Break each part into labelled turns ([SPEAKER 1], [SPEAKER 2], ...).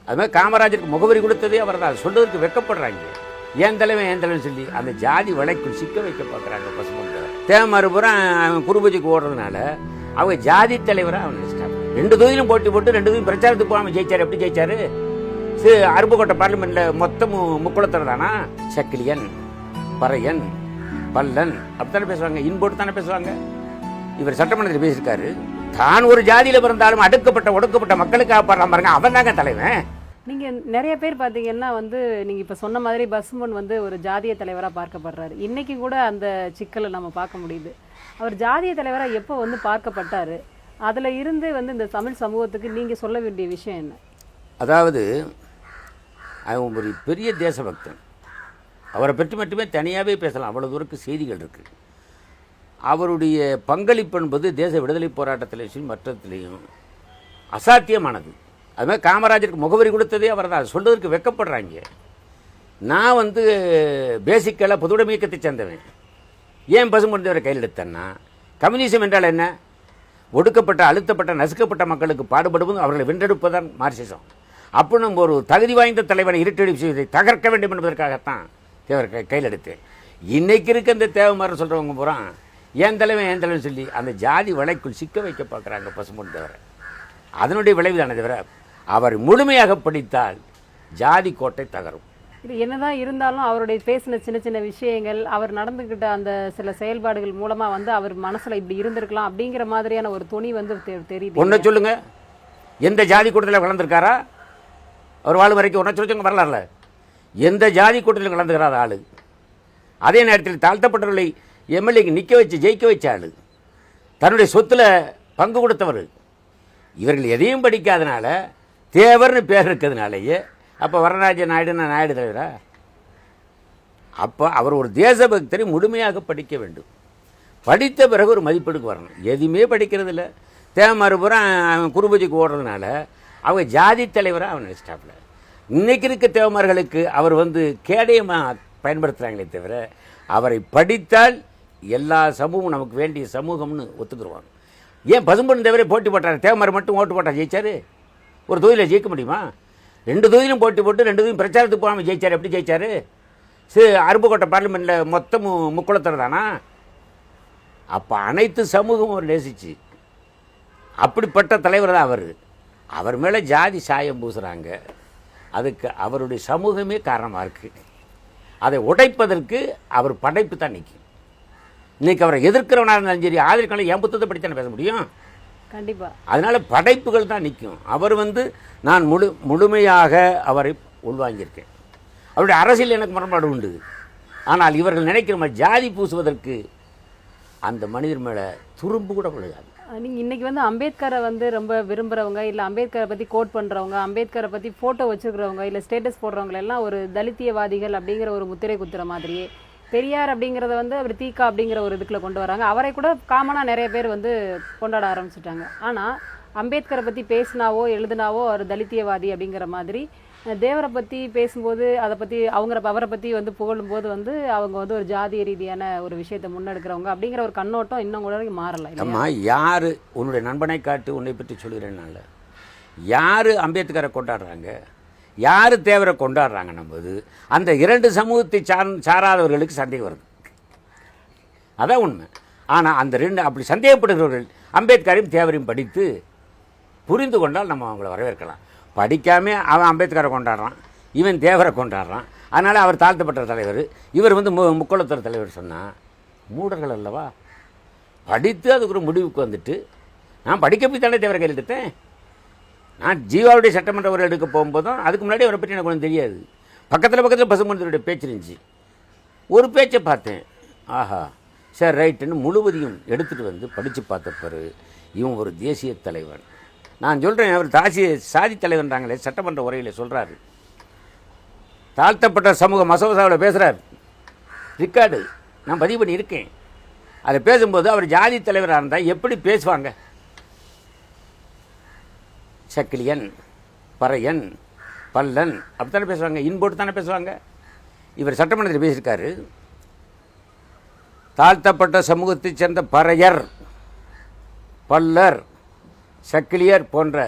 [SPEAKER 1] அது மாதிரி காமராஜருக்கு முகவரி கொடுத்ததே அவர் தான். சொல்றதுக்கு வெக்கப்படுறாங்க. ஏன் தலைவன் சொல்லி அந்த ஜாதி வழக்குள் சிக்க வைக்க பார்க்குறாங்க பசுமன். தேமறுபுறம் குருபூஜைக்கு ஓடுறதுனால அவங்க ஜாதி தலைவராக அவன் நினைச்சிட்டாங்க. 2 தொகுதியிலும் போட்டி போட்டு 2 தொகுதியும் பிரச்சாரத்துக்கு போகாமல் ஜெயிச்சார். எப்படி ஜெயிச்சாரு? அருப்புக்கோட்டை பார்லிமெண்ட்ல மொத்தமும் முக்குளத்தர் தானா? சக்கிலியன், பறையன், பல்லன் அப்படித்தானே பேசுவாங்க. இன்போட்டு தானே பேசுவாங்க. இவர் சட்டமன்றத்தில் பேசியிருக்காரு. தான் ஒரு ஜாதியில பிறந்தாலும் ஒடுக்கப்பட்ட மக்களுக்காக பாடுற பாருங்க, அவன் தாங்க தலைவன்.
[SPEAKER 2] நீங்க நிறைய பேர் பாத்தீங்கன்னா நீங்க இப்ப சொன்ன மாதிரி பசுமன் ஒரு ஜாதிய தலைவரா பார்க்கப்படுறாரு. இன்னைக்கு கூட அந்த சிக்கலை நம்ம பார்க்க முடியுது. அவர் ஜாதிய தலைவரா எப்போ பார்க்கப்பட்டாரு? அதுல இருந்து இந்த தமிழ் சமூகத்துக்கு நீங்க சொல்ல வேண்டிய விஷயம் என்ன?
[SPEAKER 1] அதாவது அவன் ஒரு பெரிய தேசபக்தன். அவரை பற்றி மட்டுமே தனியாகவே பேசலாம், அவ்வளோ தூரத்துக்கு செய்திகள் இருக்குது. அவருடைய பங்களிப்பு என்பது தேச விடுதலை போராட்டத்திலையும் மற்றத்திலையும் அசாத்தியமானது. அது மாதிரி காமராஜருக்கு முகவரி கொடுத்ததே அவர் தான். சொல்றதுக்கு வெக்கப்படுறாங்க. நான் பேசிக்கலாக பொதுவுடைமை இயக்கத்தை சேர்ந்தவன். ஏன் பசுமன் தேவரை கையில் எடுத்தேன்னா, கம்யூனிசம் என்றால் என்ன? ஒடுக்கப்பட்ட, அழுத்தப்பட்ட, நசுக்கப்பட்ட மக்களுக்கு பாடுபடுவது, அவர்களை வென்றெடுப்பதுதான் மார்க்சிசம். அப்படின்னு ஒரு தகுதி வாய்ந்த தலைவனை இருட்டடிப்பு செய்வதை தகர்க்க வேண்டும் என்பதற்காகத்தான் தேவர் கையில் எடுத்தேன். இன்னைக்கு இருக்க இந்த தேவமாறு சொல்கிறவங்க பூரா ஏன் தலைவன் சொல்லி அந்த ஜாதி வலைக்குள் சிக்க வைக்க பார்க்குறாங்க பசுமன் தேவரை. அதனுடைய விளைவு தானே தவிர அவர் முழுமையாக படித்தால் ஜாதி கோட்டை தகரும்.
[SPEAKER 2] இது என்னதான் இருந்தாலும் அவருடைய பேசின சின்ன சின்ன விஷயங்கள், அவர் நடந்துக்கிட்ட அந்த சில செயல்பாடுகள் மூலமா அவர் மனசுல இப்படி இருந்திருக்கலாம் அப்படிங்கிற மாதிரியான ஒரு துணி தெரியுது.
[SPEAKER 1] ஒன்றை சொல்லுங்க, எந்த ஜாதி கூட்டத்தில் கலந்துருக்காரா? அவர் வாழ் வரைக்கும் ஒன்றை சொல்லுங்க வரலாறுல எந்த ஜாதி கூட்டத்தில் கலந்துக்கிறார் ஆளு? அதே நேரத்தில் தாழ்த்தப்பட்டவர்களை எம்எல்ஏக்கு நிற்க வச்சு ஜெயிக்க வச்ச ஆளு, தன்னுடைய சொத்தில் பங்கு கொடுத்தவர். இவர்கள் எதையும் படிக்காதனால தேவர்னு பேர் இருக்கிறதுனாலேயே அப்போ வரராஜ நாயுடுன்னா நாயுடு தலைவரா? அப்போ அவர் ஒரு தேசபக்தரை முழுமையாக படிக்க வேண்டும். படித்த பிறகு ஒரு மதிப்பெடுக்கு வரணும். எதுவுமே படிக்கிறது இல்லை. தேவமறுபுறம் குருபூஜைக்கு ஓடுறதுனால அவங்க ஜாதி தலைவராக அவன் நினைச்சிட்டாப்புல. இன்னைக்கு இருக்க தேவமார்களுக்கு அவர் கேடயமாக பயன்படுத்துகிறாங்களே தவிர அவரை படித்தால் எல்லா சமூகமும் நமக்கு வேண்டிய சமூகம்னு ஒத்துக்குருவாங்க. ஏன் பசும்பொன் தேவரே போட்டி போட்டார்? தேவமார் மட்டும் ஓட்டு போட்டால் ஜெயிச்சார்? ஒரு தொகுதியில் ஜெயிக்க முடியுமா? 2 தொகுதியிலும் போட்டி போட்டு 2 தொகுதியும் பிரச்சாரத்துக்கு போகாமல் ஜெயிச்சார். எப்படி ஜெயிச்சார்? அருப்புக்கோட்டை பார்லிமெண்ட்டில் மொத்தமும் முக்குளத்தர் தானா? அப்போ அனைத்து சமூகமும் அவர் நேசிச்சு அப்படிப்பட்ட தலைவர் தான் அவர். அவர் மேலே ஜாதி சாயம் பூசுகிறாங்க. அதுக்கு அவருடைய சமூகமே காரணமாக இருக்குது. அதை உடைப்பதற்கு அவர் படைப்பு தான் நிற்கும். இன்னைக்கு அவரை எதிர்க்கிறவனாக இருந்தாலும் சரி, ஆதரிக்கலாம் என் புத்தகத்தை படித்தானே பேச முடியும்.
[SPEAKER 2] கண்டிப்பாக.
[SPEAKER 1] அதனால் படைப்புகள் தான் நிற்கும். அவர் நான் முழுமையாக அவரை உள்வாங்கியிருக்கேன். அவருடைய அரசியல் எனக்கு முரண்பாடு உண்டு. ஆனால் இவர்கள் நினைக்கிற மாதிரி ஜாதி பூசுவதற்கு அந்த மனிதர் மேலே துரும்பு கூட விழுகாது.
[SPEAKER 2] நீங்கள் இன்றைக்கி அம்பேத்கரை ரொம்ப விரும்புகிறவங்க, இல்லை அம்பேத்கரை பற்றி கோட் பண்ணுறவங்க, அம்பேத்கரை பற்றி ஃபோட்டோ வச்சுருக்கிறவங்க, இல்லை ஸ்டேட்டஸ் போடுறவங்க எல்லாம் ஒரு தலித்தியவாதிகள் அப்படிங்கிற ஒரு முத்திரை குத்துற மாதிரியே பெரியார் அப்படிங்கிறத அவர் தீக்கா அப்படிங்கிற ஒரு இதுக்குள்ள கொண்டு வராங்க. அவரை கூட காமனாக நிறைய பேர் கொண்டாட ஆரம்பிச்சிட்டாங்க. ஆனால் அம்பேத்கரை பற்றி பேசினாவோ எழுதினாவோ அவர் தலித்தியவாதி அப்படிங்கிற மாதிரி, தேவரை பற்றி பேசும்போது அதை பற்றி அவரை பற்றி புகழும்போது அவங்க ஒரு ஜாதிய ரீதியான ஒரு விஷயத்தை முன்னெடுக்கிறவங்க அப்படிங்கிற ஒரு கண்ணோட்டம் இன்னும் கூட மாறலை.
[SPEAKER 1] அம்மா, யார் உன்னுடைய நண்பனை காட்டு உன்னை பற்றி சொல்கிறேன்னால யார் அம்பேத்கரை கொண்டாடுறாங்க, யார் தேவரை கொண்டாடுறாங்க நம்பது அந்த 2 சமூகத்தை சாராதவர்களுக்கு சந்தேகம் வருது. அதான் உண்மை. ஆனால் அந்த 2 அப்படி சந்தேகப்படுகிறவர்கள் அம்பேத்கரையும் தேவரையும் படித்து புரிந்து கொண்டால் நம்ம அவங்கள வரவேற்கலாம். படிக்காமல் அவன் அம்பேத்கரை கொண்டாடுறான், இவன் தேவரை கொண்டாடுறான், அதனால் அவர் தாழ்த்தப்பட்ட தலைவர், இவர் முக்குளத்தர் தலைவர் சொன்னால் மூடர்கள் அல்லவா? படித்து அதுக்கு ஒரு முடிவுக்கு நான் படிக்க போய் தானே தேவரை கையில் எடுத்தேன். நான் ஜீவாவுடைய சட்டமன்ற உரை எடுக்க போகும்போதும் அதுக்கு முன்னாடி அவரை பற்றி எனக்கு ஒன்றும் தெரியாது. பக்கத்தில் பசுமந்தருடைய பேச்சு இருந்துச்சு. ஒரு பேச்சை பார்த்தேன், ஆஹா சார் ரைட்டுன்னு முழுவதையும் எடுத்துகிட்டு படித்து பார்த்த பிறகு இவன் ஒரு தேசிய தலைவன். நான் சொல்கிறேன், அவர் சாதி தலைவன்றாங்களே சட்டமன்ற உரையில் சொல்கிறாரு. தாழ்த்தப்பட்ட சமூக மசோதாவில் பேசுகிறார். ரிக்கார்டு நான் பதிவு பண்ணி இருக்கேன். அதை பேசும்போது அவர் ஜாதி தலைவராக இருந்தால் எப்படி பேசுவாங்க? சக்கிலியன், பறையன், பல்லன் அப்படித்தானே பேசுவாங்க. இன்போட்டு தானே பேசுவாங்க. இவர் சட்டமன்றத்தில் பேசியிருக்காரு. தாழ்த்தப்பட்ட சமூகத்தைச் சேர்ந்த பறையர், பல்லர், சக்கிலியர் போன்ற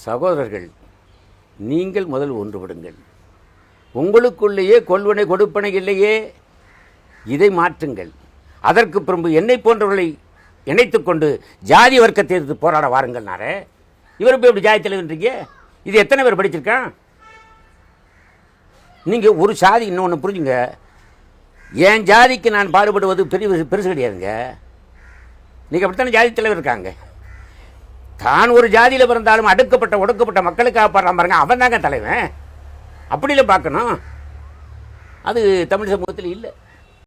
[SPEAKER 1] சகோதரர்கள் நீங்கள் முதல் ஒன்றுபடுங்கள். உங்களுக்குள்ளேயே கொள்வனை கொடுப்பனை இல்லையே, இதை மாற்றுங்கள். அதற்கு பிறகு என்னை போன்றவர்களை இணைத்துக்கொண்டு ஜாதி வர்க்கத்தை எதிர்த்து போராட வாருங்கள். நாரே இவர் போய் எப்படி ஜாதி தலைவன்றீங்க? இது எத்தனை பேர் படிச்சிருக்கான்? நீங்கள் ஒரு சாதி இன்னொன்று புரிஞ்சுங்க. என் ஜாதிக்கு நான் பாடுபடுவது பெருசு கிடையாதுங்க. நீங்கள் அப்படித்தானே ஜாதி தலைவர் இருக்காங்க. தான் ஒரு ஜாதியில் பிறந்தாலும் அடுக்கப்பட்ட ஒடுக்கப்பட்ட மக்களுக்காக பாடுறான் பாருங்க, அவன் தாங்க தலைவன். அப்படில பார்க்கணும். அது தமிழ் சமூகத்தில் இல்லை.